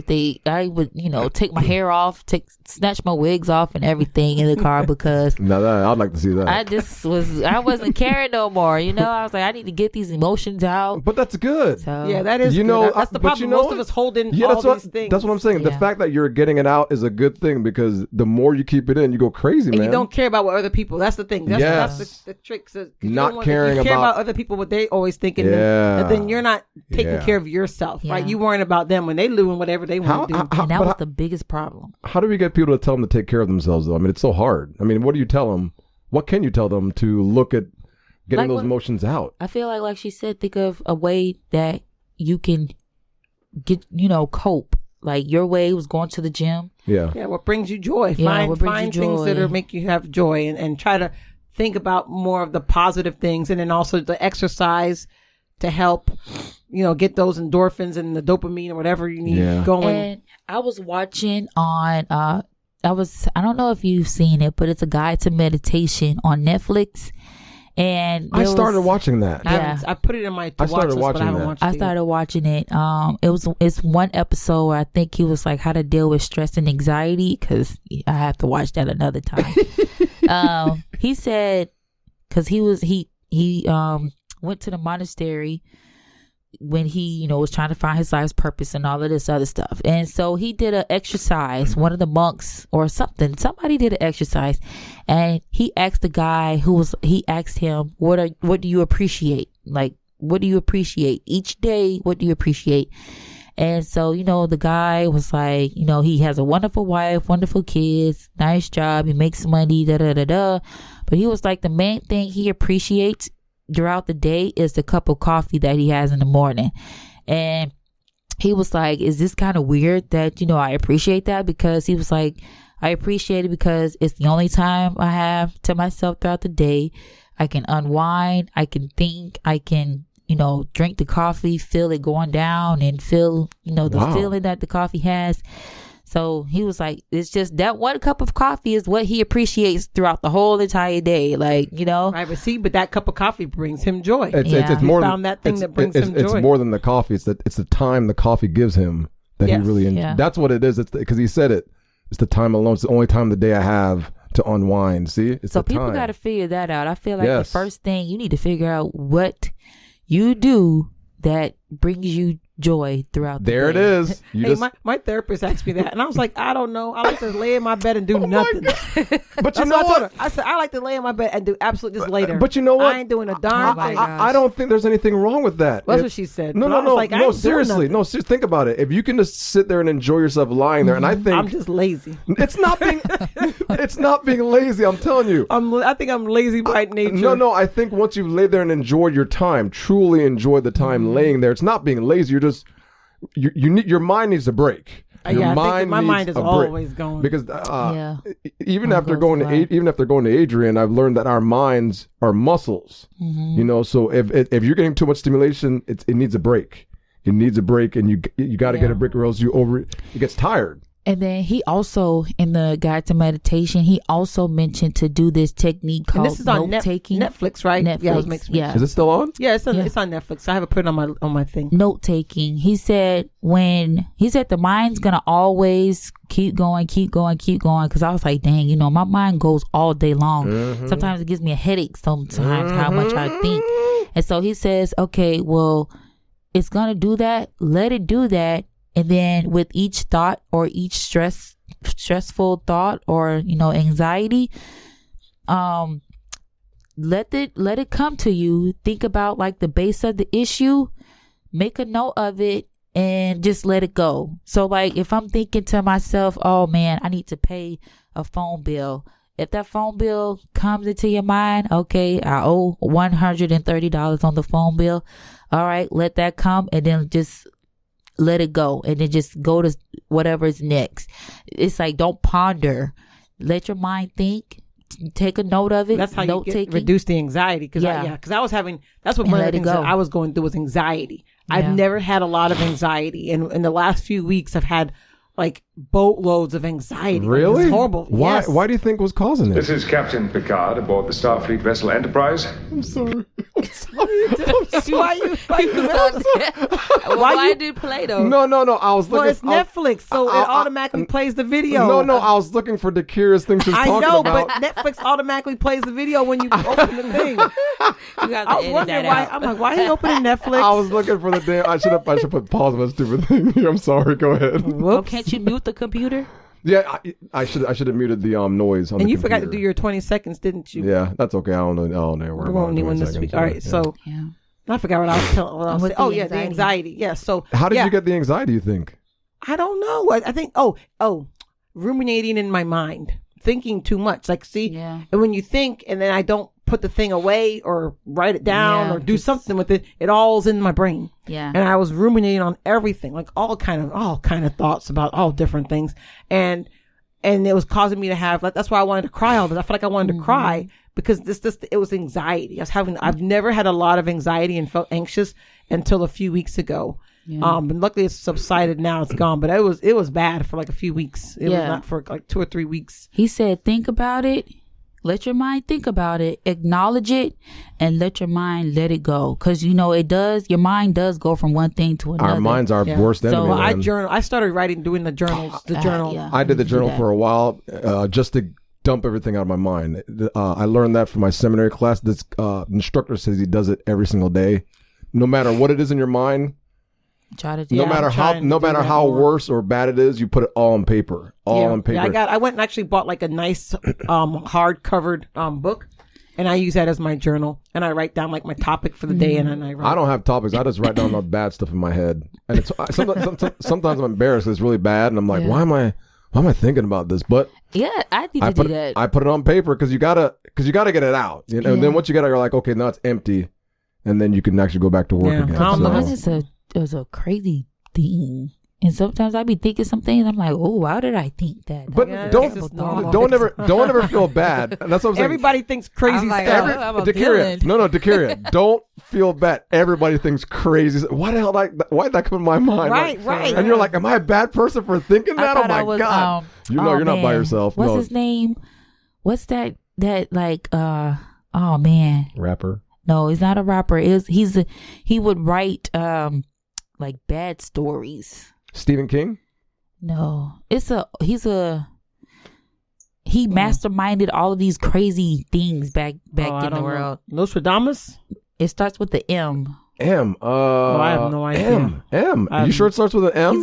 I would, take my hair off, snatch my wigs off and everything in the car because I'd like to see that. I wasn't caring no more. I was like, I need to get these emotions out. But that's good. So, yeah, that is. Good. That's the problem. Most of us holding all these things. That's what I'm saying. Yeah. The fact that you're getting it out is a good thing because the more you keep it in, you go crazy, and man. You don't care about what other people. That's the thing. That's the trick. So not caring you care about other people, what they always thinking. Yeah. And then you're not taking care of yourself, right? You worrying about them when they doing whatever they want to do. And that was the biggest problem. How do we get people to tell them to take care of themselves, though? I mean, it's so hard. I mean, what do you tell them? What can you tell them to look at getting those emotions out? I feel like she said, think of a way that you can get, cope. Like your way was going to the gym. Yeah. Yeah. What brings you joy? Find things that make you have joy and try to think about more of the positive things, and then also the exercise to help, get those endorphins and the dopamine or whatever you need going. And I was watching on, I don't know if you've seen it, but it's a guide to meditation on Netflix. And I started watching that. Yeah. I put it in my watch list, but I haven't watched it. I started watching it. It's one episode where I think he was like how to deal with stress and anxiety, because I have to watch that another time. He said, because he went to the monastery when he, was trying to find his life's purpose and all of this other stuff. And so he did an exercise, one of the monks or somebody did an exercise, and he asked the guy he asked him, what do you appreciate? Like, what do you appreciate each day? What do you appreciate? And so, the guy was like, he has a wonderful wife, wonderful kids, nice job, he makes money, But he was like, the main thing he appreciates throughout the day is the cup of coffee that he has in the morning. And he was like, is this kind of weird that, I appreciate that? Because he was like, I appreciate it because it's the only time I have to myself throughout the day. I can unwind, I can think, I can, drink the coffee, feel it going down and feel, the feeling that the coffee has. So he was like, it's just that one cup of coffee is what he appreciates throughout the whole entire day. Like, Right, but that cup of coffee brings him joy. It's more than that thing that brings him joy. It's more than the coffee. It's the time the coffee gives him that he really enjoys. Yeah. That's what it is. It's because he said it. It's the time alone. It's the only time of the day I have to unwind. See? It's so people got to figure that out. I feel like the first thing you need to figure out what you do that brings you joy throughout the day. It is. My therapist asked me that, and I was like, I don't know. I like to lay in my bed and do nothing. But you know what? I said I like to lay in my bed and do absolutely just lay there. But you know what? I ain't doing a darn thing. I don't think there's anything wrong with that. That's what she said. No. Seriously, think about it. If you can just sit there and enjoy yourself lying there, and I think I'm just lazy. It's not being. It's not being lazy. I'm telling you. I think I'm lazy by nature. No. I think once you've laid there and enjoyed your time, truly enjoyed the time laying there, it's not being lazy. You're just. You need, your mind needs a break. My mind is always going because even after going to Adrian, I've learned that our minds are muscles. Mm-hmm. So if you're getting too much stimulation, it needs a break. It needs a break, and you got to get a break, or else it gets tired. And then he also, in the guide to meditation, he also mentioned to do this technique called note-taking. Netflix, right? Netflix, yeah. Is it still on? Yeah, it's on Netflix. I have it put on my thing. Note-taking. He said the mind's going to always keep going. Because I was like, dang, my mind goes all day long. Mm-hmm. Sometimes it gives me a headache sometimes, how much I think. And so he says, okay, well, it's going to do that. Let it do that. And then with each thought or each stressful thought or, anxiety, let it come to you. Think about like the base of the issue, make a note of it, and just let it go. So like if I'm thinking to myself, oh man, I need to pay a phone bill. If that phone bill comes into your mind, okay, I owe $130 on the phone bill. All right, let that come, and then just let it go, and then just go to whatever's next. It's like, don't ponder let your mind think. Take a note of it. That's how you reduce the anxiety. Because I was having, that's what one of the things that I was going through was anxiety. Yeah. I've never had a lot of anxiety. And in the last few weeks, I've had like boatloads of anxiety. Really? It's horrible. Why? Yes. Why do you think was causing it? This is Captain Picard aboard the Starfleet vessel Enterprise. I'm sorry. Why did Play-Doh? No. I was looking. Well, it's Netflix, so it automatically plays the video. No. I was looking for Dekerria's thing she's talking about. I know, but Netflix automatically plays the video when you open the thing. You got to edit that out. I'm like, why are you opening Netflix? I was looking for the damn. I should put pause on that stupid thing here. I'm sorry. Go ahead. Well, can't you mute the computer? Yeah, I should have muted the noise on the computer. And you forgot to do your 20 seconds, didn't you? Yeah, that's okay. I don't know. We won't need one this week. All right, so I forgot what I was telling. Oh yeah, the anxiety. Yeah. So how did you get the anxiety? You think? I don't know. I think ruminating in my mind, thinking too much. Like, and when you think, and then I don't put the thing away or write it down or do something with it, it all's in my brain. Yeah. And I was ruminating on everything, like all kind of thoughts about all different things. And it was causing me to have, like, that's why I wanted to cry all this. I felt like I wanted to cry because it was anxiety. I've never had a lot of anxiety and felt anxious until a few weeks ago. Yeah. And luckily it's subsided now, it's gone, but it was bad for like a few weeks. It was not for like 2 or 3 weeks. He said, think about it. Let your mind think about it, acknowledge it, and let your mind let it go. Because, your mind does go from one thing to another. Our minds are worst enemy. So I started doing the journals. I did the journal for a while just to dump everything out of my mind. I learned that from my seminary class. This instructor says he does it every single day. No matter what it is in your mind, no matter how worse or bad it is, you put it all on paper. On paper. Yeah, I went and actually bought like a nice hard covered book, and I use that as my journal. And I write down like my topic for the day, and then I write. I don't have topics. I just write down all the bad stuff in my head, and it's sometimes I'm embarrassed. It's really bad, and I'm like, why am I thinking about this? But I need to do that. I put it on paper because you gotta get it out. And then once you get it, you're like, okay, now it's empty, and then you can actually go back to work again. I don't know. It was a crazy thing, and sometimes I be thinking some things. I'm like, oh, why did I think that? But don't ever feel bad. That's what I'm saying. Everybody thinks crazy stuff. Dekerria, don't feel bad. Everybody thinks crazy. Why the hell? Why did that come in my mind? Right. And you're like, am I a bad person for thinking that? Oh my God! You're not by yourself. What's his name? What's that like? Oh man, rapper. No, he's not a rapper. He would write like bad stories. Stephen King? No. He masterminded all of these crazy things back in the world. Nostradamus? It starts with the M. M. I have no idea. M. Are you sure it starts with an M? He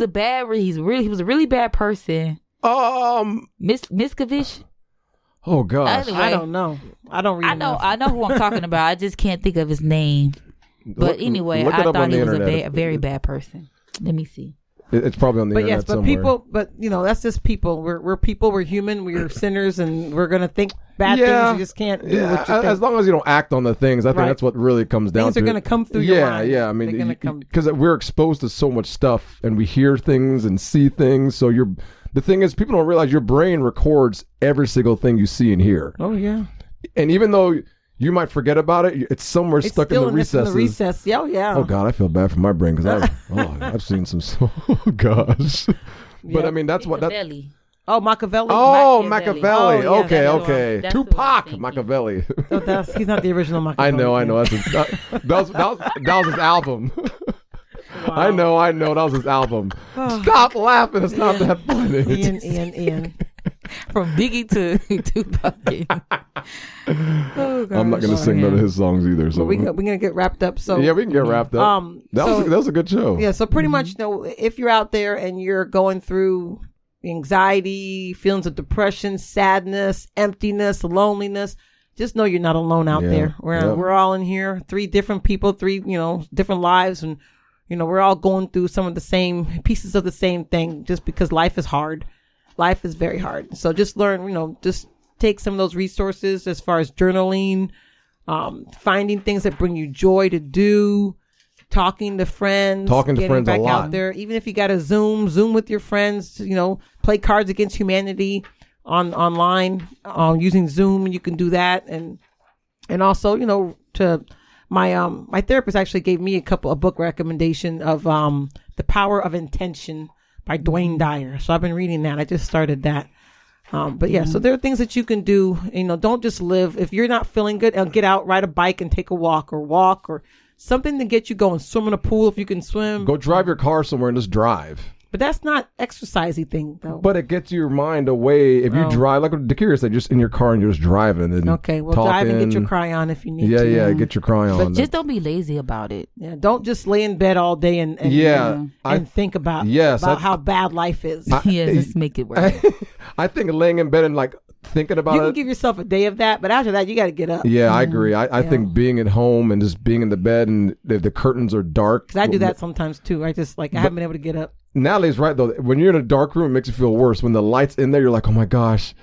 was a really bad person. Miscavige? Oh gosh. Anyway, I don't know. I don't read enough. I know who I'm talking about. I just can't think of his name. But anyway, I thought he was a very bad person. Let me see. It's probably on the internet somewhere. That's just people. We're people. We're human. We're sinners, and we're gonna think bad things. You just can't do what you think. As long as you don't act on the things, I think that's what really comes down to. Things are gonna come through your mind. Yeah. I mean, because we're exposed to so much stuff, and we hear things and see things. So the thing is, people don't realize your brain records every single thing you see and hear. Oh yeah. And even though you might forget about it, it's somewhere stuck in the recesses. Yeah. Oh God, I feel bad for my brain because I've seen some. Oh gosh. But I mean, that's what that. Oh, Machiavelli. Oh, Machiavelli. Oh, yeah, okay. Tupac Machiavelli. He's not the original Machiavelli. I know. That was his album. Wow. I know. That was his album. Stop laughing. It's not that funny. Ian. From Biggie to Tupac. Oh, I'm not going to sing none of his songs either. So we're going to get wrapped up. So yeah, we can get wrapped up. That was a good show. Yeah. So pretty much, if you're out there and you're going through anxiety, feelings of depression, sadness, emptiness, loneliness, just know you're not alone out there. We're all in here. 3 different people, 3 different lives, and we're all going through some of the same pieces of the same thing. Just because life is hard. Life is very hard. So just learn, just take some of those resources as far as journaling, finding things that bring you joy to do, talking to friends, getting back a lot out there. Even if you got to Zoom with your friends, play Cards Against Humanity, online using Zoom, and you can do that. And also, to my therapist actually gave me a book recommendation of The Power of Intention by Dwayne Dyer. So I've been reading that. I just started that. But yeah, so there are things that you can do. Don't just live. If you're not feeling good, get out, ride a bike and take a walk or something to get you going. Swim in a pool if you can swim. Go drive your car somewhere and just drive. But that's not exercisey thing, though. But it gets your mind away. If you drive, like Dekerria said, just in your car and you're just driving. And okay, well, drive and get your cry on if you need to. Yeah, get your cry on. But just don't be lazy about it. Yeah, don't just lay in bed all day and think about how bad life is. Just make it work. I think laying in bed and thinking about it. You can give yourself a day of that, but after that, you got to get up. Yeah, I agree. I think being at home and just being in the bed and if the curtains are dark. Because I do that sometimes too. I just I haven't been able to get up. Natalie's right though. When you're in a dark room, it makes you feel worse. When the light's in there, you're like, oh my gosh,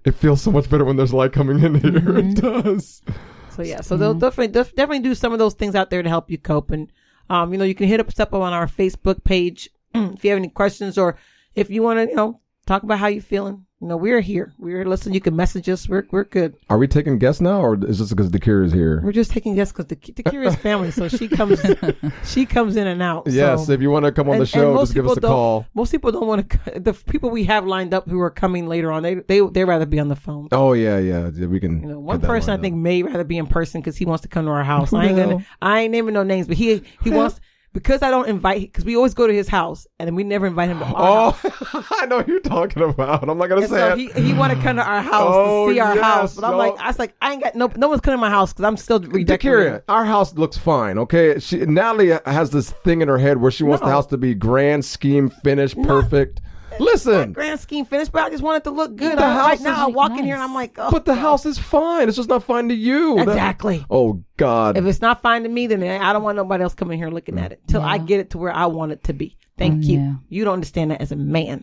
it feels so much better when there's light coming in here. Mm-hmm. It does. So yeah, so they'll definitely do some of those things out there to help you cope. And you can hit us up on our Facebook page if you have any questions or if you want to talk about how you're feeling. We're here. We're listening. You can message us. We're good. Are we taking guests now, or is this because Dekerria is here? We're just taking guests because Dekerria's family, so she comes in and out. Yes, so. If you want to come on the show, just give us a call. Most people don't want to. The people we have lined up who are coming later on, they rather be on the phone. Oh yeah, we can. One person I think may rather be in person because he wants to come to our house. I ain't naming no names, but he wants. Because I don't invite, because we always go to his house, and then we never invite him to our house. I know who you're talking about. I'm not gonna say so it. He want to come to our house to see our house, but I ain't got no one's coming to my house because I'm still redecorating. Dekerria, our house looks fine. Okay, Natalie has this thing in her head where she wants the house to be grand scheme, finished, perfect. Listen, grand scheme finished, but I just want it to look good. Right now, I walk in here and I'm like, oh, but the house is fine. It's just not fine to you. Exactly. Oh God. If it's not fine to me, then I don't want nobody else coming here looking at it till I get it to where I want it to be. Thank you. Yeah. You don't understand that as a man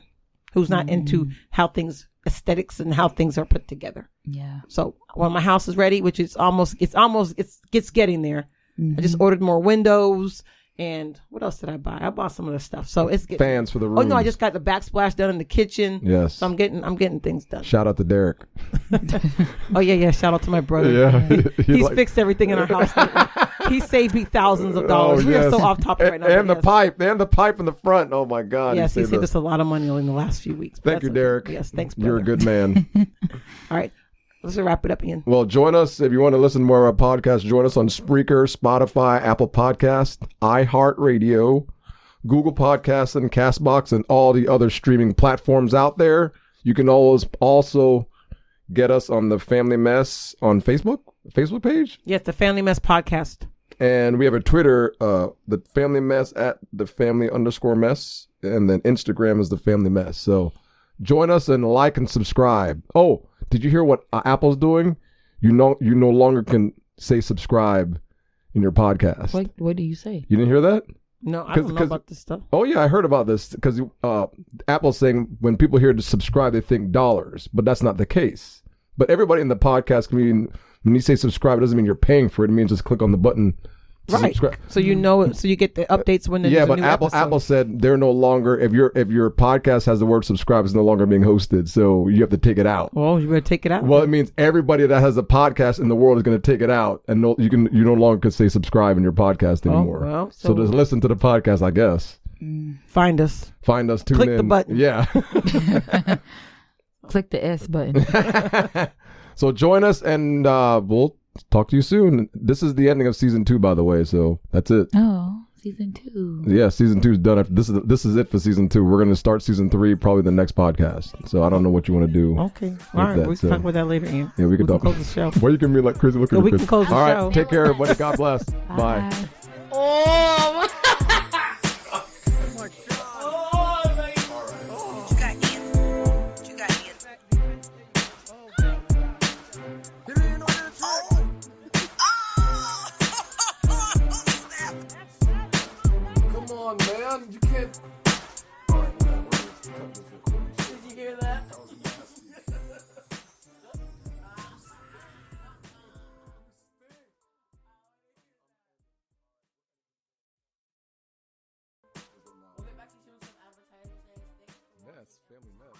who's not into how things aesthetics and how things are put together. Yeah. So when my house is ready, which is it's getting there. I just ordered more windows. And what else did I buy? I bought some of the stuff. So it's getting fans for the room. Oh no, I just got the backsplash done in the kitchen. Yes. So I'm getting things done. Shout out to Derek. Oh yeah. Shout out to my brother. Yeah. He's fixed everything in our house. He saved me thousands of dollars. We are so off topic right now. And the pipe in the front. Oh my God. Yes, he saved us a lot of money in the last few weeks. Thank you, Derek. Yes, thanks, brother. You're a good man. All right. Let's wrap it up, Ian. Well, join us if you want to listen to more of our podcast. Join us on Spreaker, Spotify, Apple Podcast, iHeartRadio, Google Podcasts, and Castbox, and all the other streaming platforms out there. You can always also get us on the Family Mess on Facebook page. Yes, the Family Mess Podcast. And we have a Twitter, the Family Mess at the Family_Mess, and then Instagram is the Family Mess. So join us and like and subscribe. Oh. Did you hear what Apple's doing? You no longer can say subscribe in your podcast. What do you say? You didn't hear that? No, I don't know about this stuff. Oh yeah, I heard about this because Apple's saying when people hear to subscribe, they think dollars, but that's not the case. But everybody in the podcast community, when you say subscribe, it doesn't mean you're paying for it. It means just click on the button. Right. Subscribe. So so you get the updates when there's a new episode. Apple said they're no longer, if your podcast has the word subscribe, it's no longer being hosted. So you have to take it out. Well, you better take it out. Well, it means everybody that has a podcast in the world is going to take it out, and you no longer can say subscribe in your podcast anymore. Oh, well, so just listen to the podcast, I guess. Find us. Tune in. Click the button. Yeah. Click the S button. So join us, and we'll talk to you soon. This is the ending of season 2, by the way. So that's it. Oh, season 2. Yeah, season 2 is done. This is it for season 2. We're going to start season 3 probably the next podcast. So I don't know what you want to do. Okay, all right. We can talk about that later, Ian. Yeah, we can talk. Close the show. Well, you can be like crazy looking. We can close the show. All right, take care, everybody. God bless. Bye. Oh. Man, you can't. All right, Did you hear that? Mess, family mess.